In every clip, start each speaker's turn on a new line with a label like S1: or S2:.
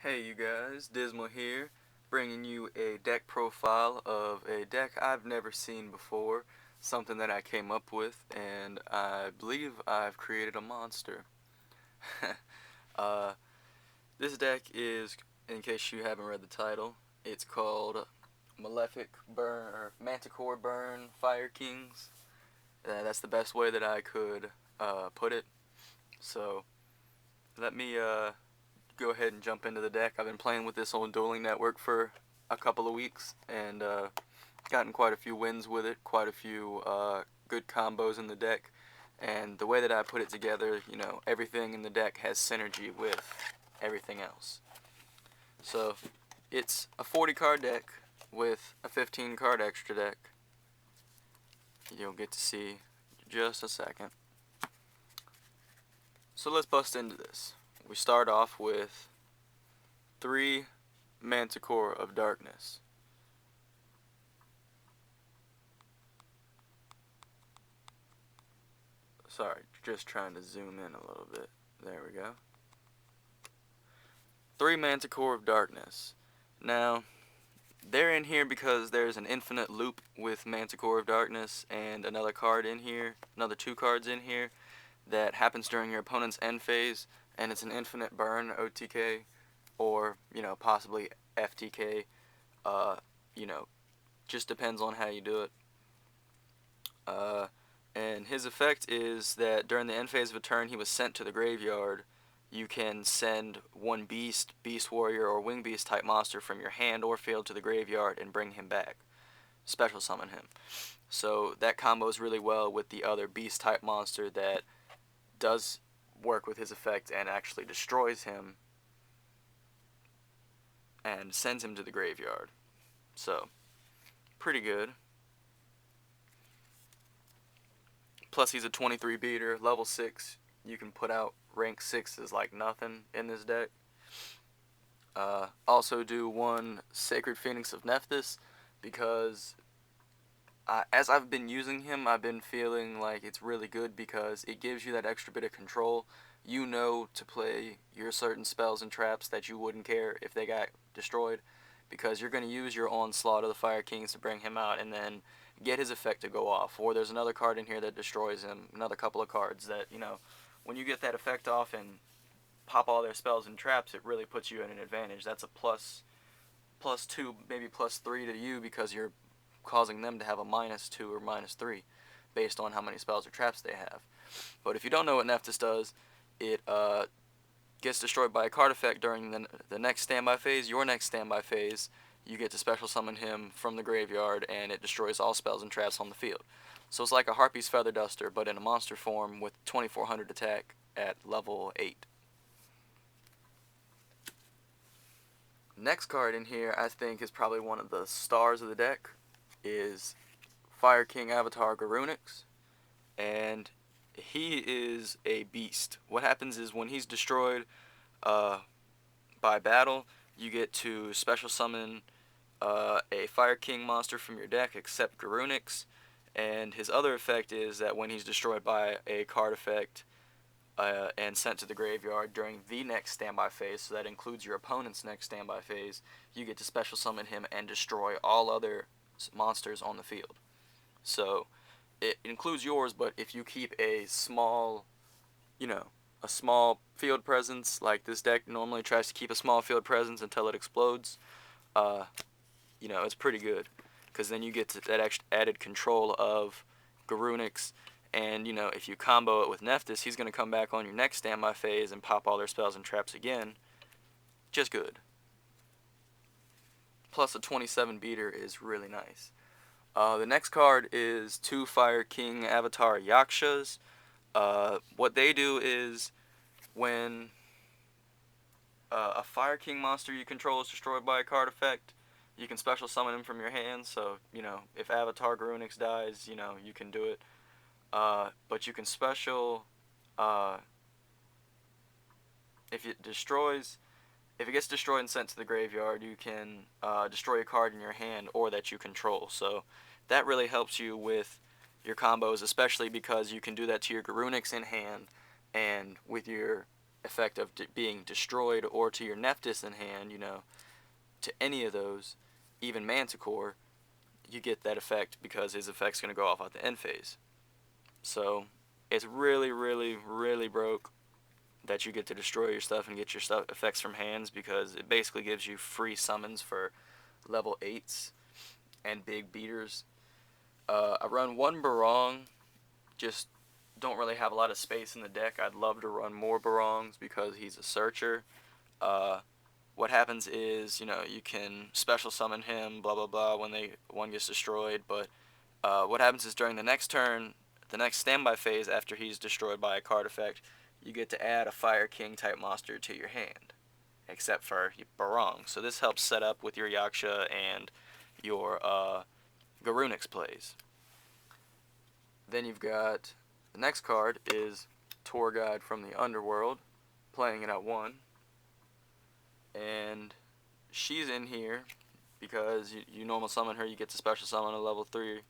S1: Hey you guys, Dismal here, bringing you a deck profile of a deck I've never seen before, something that I came up with, and I believe I've created a monster. uh, this deck is, in case you haven't read the title, it's called Malefic Burn, or Manticore Burn Fire Kings. That's the best way that I could put it. So, let me go ahead and jump into the deck. I've been playing with this on Dueling Network for a couple of weeks and gotten quite a few wins with it, quite a few good combos in the deck. And the way that I put it together, everything in the deck has synergy with everything else. So it's a 40 card deck with a 15 card extra deck. You'll get to see just a second. So let's bust into this. We start off with 3 Manticore of Darkness. Sorry, just trying to zoom in a little bit. There we go. 3 Manticore of Darkness. Now, they're in here because there's an infinite loop with Manticore of Darkness and another card in here, another 2 cards in here that happens during your opponent's end phase, and it's an infinite burn OTK or, possibly FTK. Uh, you know, just depends on how you do it. And his effect is that during the end phase of a turn he was sent to the graveyard, you can send one beast, beast warrior, or wing beast type monster from your hand or field to the graveyard and bring him back. Special summon him. So that combos really well with the other beast type monster that does work with his effect and actually destroys him and sends him to the graveyard. So, pretty good. Plus he's a 23 beater, level 6. You can put out rank 6s like nothing in this deck. Also do one Sacred Phoenix of Nephthys because as I've been using him, I've been feeling like it's really good because it gives you that extra bit of control. You know to play your certain spells and traps that you wouldn't care if they got destroyed because you're going to use your Onslaught of the Fire Kings to bring him out and then get his effect to go off. Or there's another card in here that destroys him, another couple of cards that, when you get that effect off and pop all their spells and traps, it really puts you at an advantage. That's a plus 2, maybe +3 to you because you're causing them to have a -2 or -3 based on how many spells or traps they have. But if you don't know what Nephthys does, it gets destroyed by a card effect during the next standby phase, your next standby phase. You get to special summon him from the graveyard, and it destroys all spells and traps on the field. So it's like a Harpy's Feather Duster, but in a monster form with 2400 attack at level 8. Next card in here, I think, is probably one of the stars of the deck, is Fire King Avatar Garunix, and he is a beast. What happens is when he's destroyed by battle, you get to special summon a Fire King monster from your deck except Garunix, and his other effect is that when he's destroyed by a card effect and sent to the graveyard during the next standby phase, so that includes your opponent's next standby phase, you get to special summon him and destroy all other monsters on the field. So it includes yours, but if you keep a small, a small field presence, like this deck normally tries to keep a small field presence until it explodes, it's pretty good. Because then you get to that added control of Garunix, and, if you combo it with Nephthys, he's going to come back on your next standby phase and pop all their spells and traps again. Just good. Plus a 27 beater is really nice. The next card is 2 Fire King Avatar Yakshas. What they do is when a Fire King monster you control is destroyed by a card effect, you can special summon him from your hand. So, if Avatar Garunix dies, you can do it. But you can special, if it gets destroyed and sent to the graveyard, you can destroy a card in your hand or that you control. So that really helps you with your combos, especially because you can do that to your Garunix in hand, and with your effect of being destroyed, or to your Nephthys in hand, to any of those, even Manticore, you get that effect because his effect's going to go off at the end phase. So it's really, really, really broke that you get to destroy your stuff and get your stuff effects from hands, because it basically gives you free summons for level 8s and big beaters. I run one Barong, just don't really have a lot of space in the deck. I'd love to run more Barongs because he's a searcher. What happens is, you can special summon him, blah blah blah, when one gets destroyed, but what happens is during the next turn, the next standby phase after he's destroyed by a card effect, you get to add a Fire King type monster to your hand, except for Barong. So this helps set up with your Yaksha and your Garunix plays. Then you've got the next card is Tour Guide from the Underworld, playing it at 1. And she's in here because you normal summon her, you get to special summon a level 3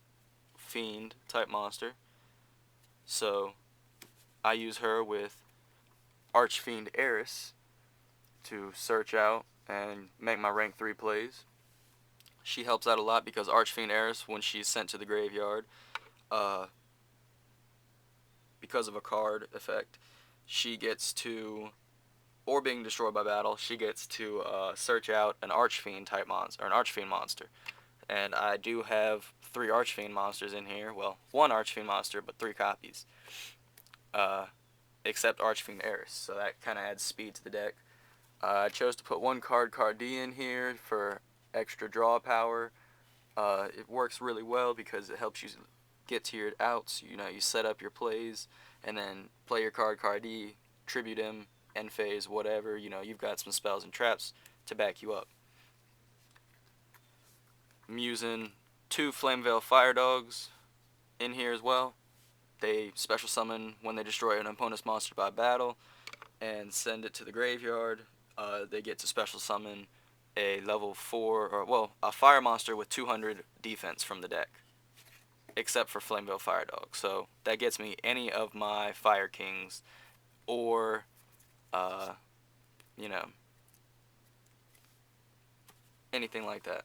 S1: Fiend type monster. So I use her with Archfiend Eris to search out and make my rank 3 plays. She helps out a lot because Archfiend Eris, when she's sent to the graveyard, because of a card effect, she gets to, or being destroyed by battle, she gets to search out an Archfiend type monster, or an Archfiend monster. And I do have 3 Archfiend monsters in here. Well, 1 Archfiend monster, but 3 copies. Except Archfiend Eris, so that kind of adds speed to the deck. I chose to put 1 Cardi in here for extra draw power. It works really well because it helps you get to your outs. You set up your plays, and then play your Cardi, tribute him, end phase, whatever. You've got some spells and traps to back you up. I'm using 2 Flameveil Fire Dogs in here as well. They special summon when they destroy an opponent's monster by battle and send it to the graveyard. They get to special summon a level 4, a fire monster with 200 defense from the deck, except for Flameveil Fire Dog. So that gets me any of my Fire Kings, or anything like that.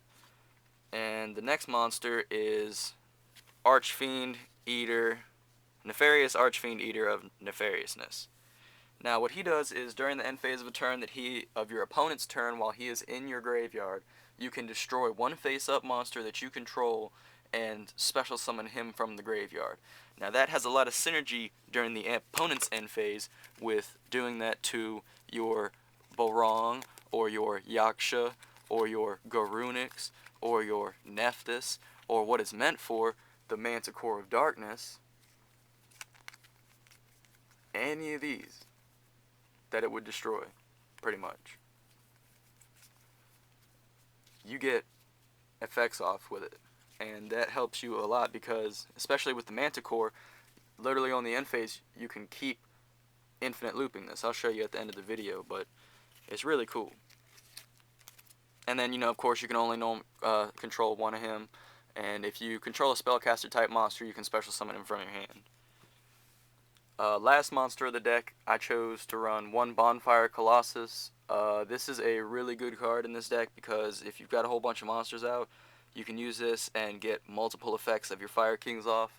S1: And the next monster is Archfiend Eater, Nefarious Archfiend Eater of Nefariousness. Now what he does is, during the end phase of a turn of your opponent's turn, while he is in your graveyard, you can destroy 1 face-up monster that you control and special summon him from the graveyard. Now that has a lot of synergy during the opponent's end phase with doing that to your Barong, or your Yaksha, or your Garunix, or your Nephthys, or what is meant for the Manticore of Darkness. Any of these that it would destroy, pretty much. You get effects off with it, and that helps you a lot because, especially with the Manticore, literally on the end phase, you can keep infinite looping this. I'll show you at the end of the video, but it's really cool. And then, of course, you can only control 1 of him, and if you control a spellcaster type monster, you can special summon him from your hand. Last monster of the deck, I chose to run 1 Bonfire Colossus. This is a really good card in this deck because if you've got a whole bunch of monsters out, you can use this and get multiple effects of your Fire Kings off.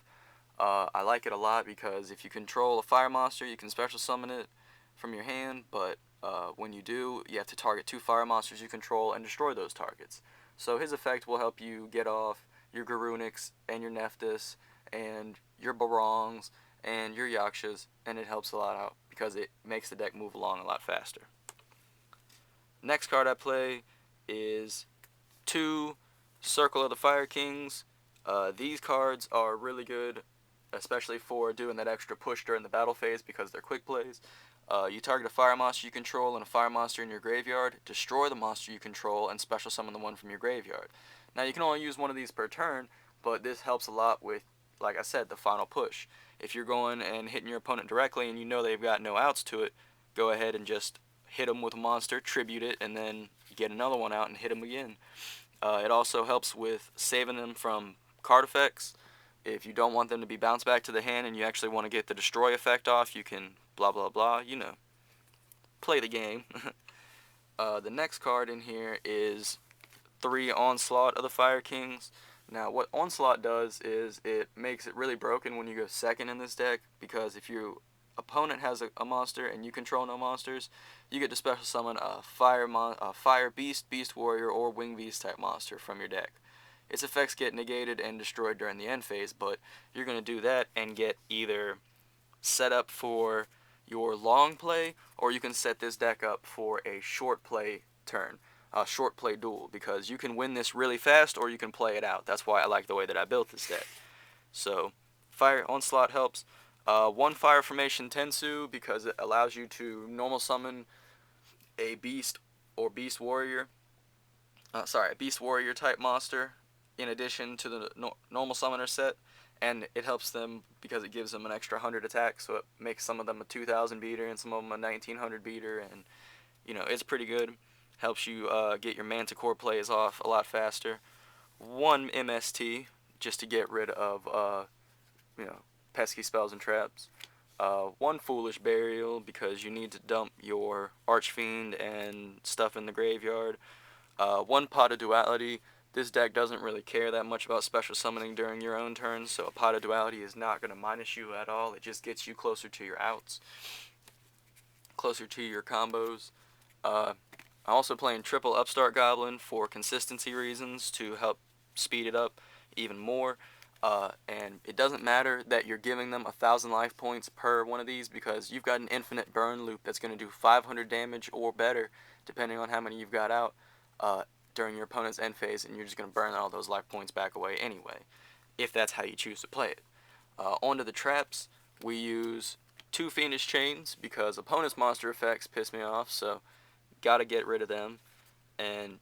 S1: I like it a lot because if you control a fire monster, you can special summon it from your hand, but when you do, you have to target 2 fire monsters you control and destroy those targets. So his effect will help you get off your Garunix and your Nephthys and your Barongs and your Yakshas, and it helps a lot out because it makes the deck move along a lot faster. Next card I play is 2 Circle of the Fire Kings. These cards are really good, especially for doing that extra push during the battle phase because they're quick plays. You target a fire monster you control and a fire monster in your graveyard, destroy the monster you control, and special summon the one from your graveyard. Now you can only use 1 of these per turn, but this helps a lot with, like I said, the final push. If you're going and hitting your opponent directly and you know they've got no outs to it, go ahead and just hit them with a monster, tribute it, and then get another one out and hit them again. It also helps with saving them from card effects. If you don't want them to be bounced back to the hand and you actually want to get the destroy effect off, you can blah blah blah, play the game. The next card in here is 3 Onslaught of the Fire Kings. Now, what Onslaught does is it makes it really broken when you go second in this deck, because if your opponent has a monster and you control no monsters, you get to special summon a Fire Beast, Beast Warrior, or Wing Beast type monster from your deck. Its effects get negated and destroyed during the end phase, but you're going to do that and get either set up for your long play, or you can set this deck up for a short play turn, a short play duel, because you can win this really fast or you can play it out. That's why I like the way that I built this deck. So, Fire Onslaught helps. 1 Fire Formation Tensu, because it allows you to normal summon a Beast or Beast Warrior. A Beast Warrior type monster in addition to the normal summoner set, and it helps them because it gives them an extra 100 attack, so it makes some of them a 2,000 beater and some of them a 1,900 beater, and it's pretty good. Helps you get your Manticore plays off a lot faster. 1 MST just to get rid of pesky spells and traps. 1 Foolish Burial because you need to dump your Archfiend and stuff in the graveyard. 1 Pot of Duality. This deck doesn't really care that much about special summoning during your own turn, so a Pot of Duality is not going to minus you at all. It just gets you closer to your outs, closer to your combos. I'm also playing triple Upstart Goblin for consistency reasons to help speed it up even more. And it doesn't matter that you're giving them 1,000 life points per one of these, because you've got an infinite burn loop that's going to do 500 damage or better, depending on how many you've got out during your opponent's end phase, and you're just going to burn all those life points back away anyway, if that's how you choose to play it. Onto the traps, we use 2 Fiendish Chains, because opponent's monster effects piss me off, so gotta get rid of them. And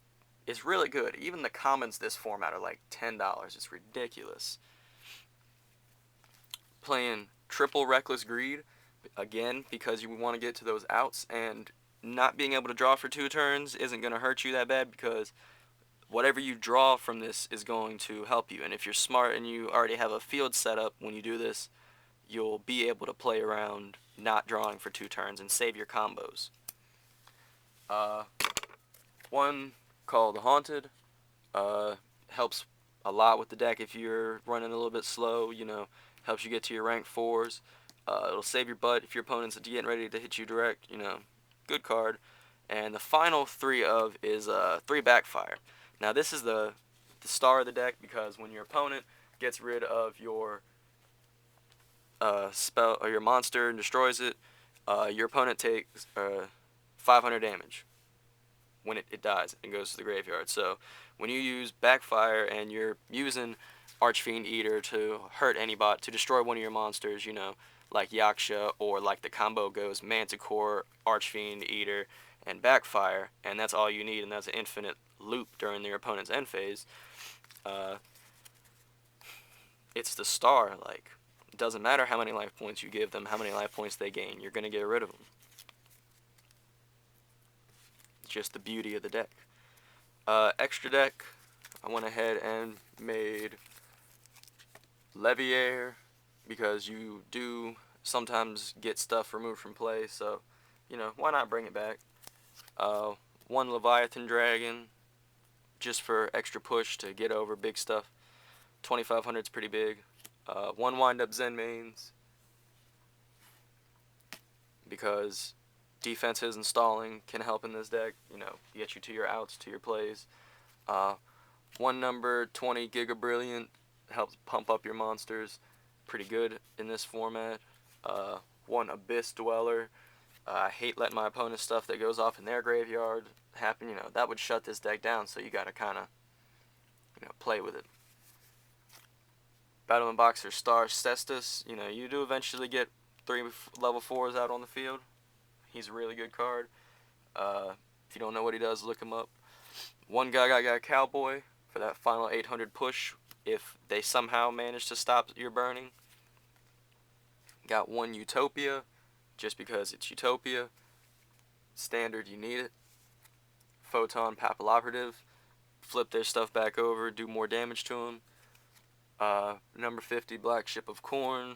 S1: it's really good. Even the commons this format are like $10. It's ridiculous. Playing triple Reckless Greed, again, because you want to get to those outs, and not being able to draw for 2 turns isn't going to hurt you that bad, because whatever you draw from this is going to help you. And if you're smart and you already have a field set up when you do this, you'll be able to play around not drawing for 2 turns and save your combos. 1 called Haunted helps a lot with the deck if you're running a little bit slow, helps you get to your rank 4s. It'll save your butt if your opponent's getting ready to hit you direct, good card. And the final 3 of is 3 Backfire. Now this is the star of the deck, because when your opponent gets rid of your spell or your monster and destroys it, your opponent takes 500 damage when it dies and goes to the graveyard. So when you use Backfire and you're using Archfiend Eater to hurt any bot, to destroy one of your monsters, like Yugioh, or like the combo goes Manticore, Archfiend Eater, and Backfire, and that's all you need, and that's an infinite loop during your opponent's end phase. It's the star. Like, it doesn't matter how many life points you give them, how many life points they gain, you're going to get rid of them. Just the beauty of the deck. Extra deck, I went ahead and made Leviair, because you do sometimes get stuff removed from play, so why not bring it back. 1 Leviathan Dragon, just for extra push to get over big stuff. 2,500 is pretty big. 1 Wind Up Zen Mains, because defenses and stalling can help in this deck, get you to your outs, to your plays. 1 number 20 Giga Brilliant helps pump up your monsters, pretty good in this format. 1 Abyss Dweller, I hate letting my opponent's stuff that goes off in their graveyard happen, that would shut this deck down, so you gotta kinda, play with it. Battleman Boxer Star Cestus, you do eventually get 3 level 4s out on the field. He's a really good card. If you don't know what he does, look him up. 1 Gaga Cowboy for that final 800 push if they somehow manage to stop your burning. Got 1 Utopia, just because it's Utopia. Standard, you need it. Photon Papilloperative, flip their stuff back over, do more damage to them. Number 50 Black Ship of Corn,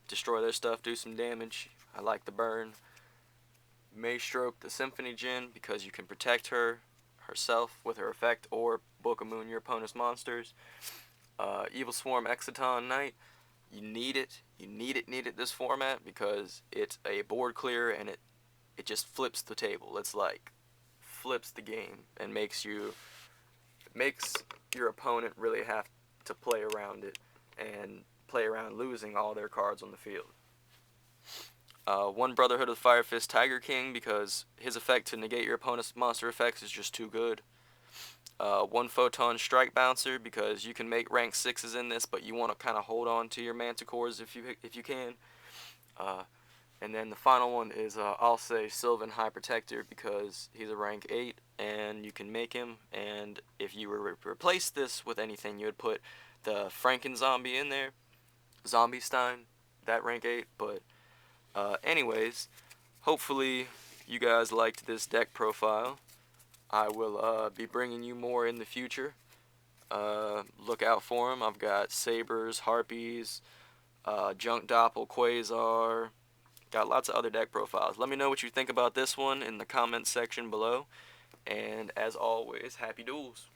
S1: destroy their stuff, do some damage. I like the burn. Maystroke the Symphony Djinn because you can protect herself with her effect, or Book of Moon your opponent's monsters. Evil Swarm Exciton Knight. You need it. You need it this format because it's a board clear and it just flips the table. It's like flips the game and makes your opponent really have to play around it and play around losing all their cards on the field. One Brotherhood of the Fire Fist Tiger King because his effect to negate your opponent's monster effects is just too good. One Photon Strike Bouncer because you can make rank 6s in this, but you want to kind of hold on to your Manticores if you can. And then the final one is I'll say Sylvan High Protector because he's a rank 8 and you can make him. And if you were to replace this with anything, you would put the Franken Zombie in there, Zombie Stein, that rank 8. But anyways, hopefully you guys liked this deck profile. I will be bringing you more in the future. Look out for them. I've got Sabers, Harpies, Junk Doppel, Quasar. Got lots of other deck profiles. Let me know what you think about this one in the comments section below. And as always, happy duels.